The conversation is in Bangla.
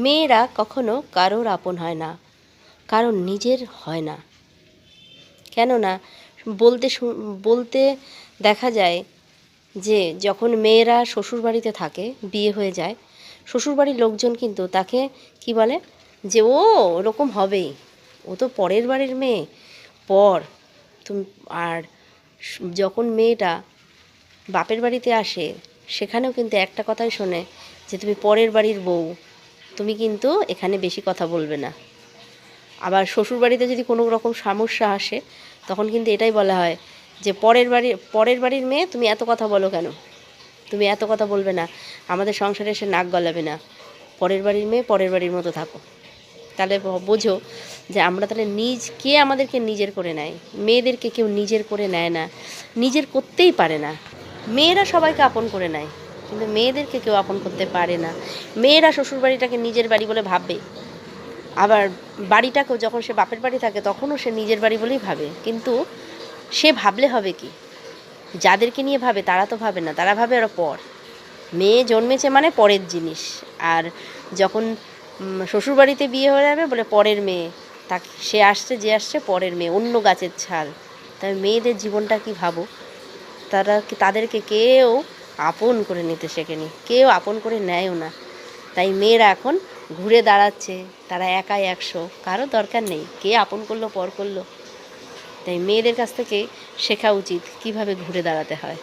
মেয়েরা কখনো কারোর আপন হয় না, কারণ নিজের হয় না। কেননা বলতে বলতে দেখা যায় যে যখন মেয়েরা শ্বশুরবাড়িতে থাকে, বিয়ে হয়ে যায়, শ্বশুরবাড়ির লোকজন কিন্তু তাকে কি বলে যে ও ওরকম হবেই, ও তো পরের বাড়ির মেয়ে, পর তুমি। আর যখন মেয়েটা বাপের বাড়িতে আসে, সেখানেও কিন্তু একটা কথাই শোনে যে তুমি পরের বাড়ির বউ, তুমি কিন্তু এখানে বেশি কথা বলবে না। আবার শ্বশুরবাড়িতে যদি কোনো রকম সমস্যা আসে, তখন কিন্তু এটাই বলা হয় যে পরের বাড়ির মেয়ে, তুমি এত কথা বলো কেন, তুমি এত কথা বলবে না, আমাদের সংসারে এসে নাক গলাবে না, পরের বাড়ির মেয়ে পরের বাড়ির মতো থাকো। তাহলে বোঝো যে আমরা তাহলে কে আমাদেরকে নিজের করে নেয়? মেয়েদেরকে কেউ নিজের করে নেয় না, নিজের করতেই পারে না। মেয়েরা সবাইকে আপন করে নেয়, কিন্তু মেয়েদেরকে কেউ আপন করতে পারে না। মেয়েরা শ্বশুরবাড়িটাকে নিজের বাড়ি বলে ভাববে, আবার বাড়িটাকেও যখন সে বাপের বাড়ি থাকে তখনও সে নিজের বাড়ি বলেই ভাবে। কিন্তু সে ভাবলে হবে কি? যাদেরকে নিয়ে ভাবে তারা তো ভাবে না, তারা ভাবে ওরা পর। মেয়ে জন্মেছে মানে পরের জিনিস। আর যখন শ্বশুরবাড়িতে বিয়ে হয়ে যাবে বলে পরের মেয়ে, তাকে সে আসছে, যে আসছে পরের মেয়ে, অন্য গাছের ছাল। তাই মেয়েদের জীবনটা কি ভাবো, তাদেরকে কেউ আপন করে নিতে শেখেনি, কেউ আপন করে নেয়ও না। তাই মেয়েরা এখন ঘুরে দাঁড়াচ্ছে, তারা একাই 100, কারো দরকার নেই কে আপন করলো পর করলো। তাই মেয়েদের কাছ থেকে শেখা উচিত কিভাবে ঘুরে দাঁড়াতে হয়।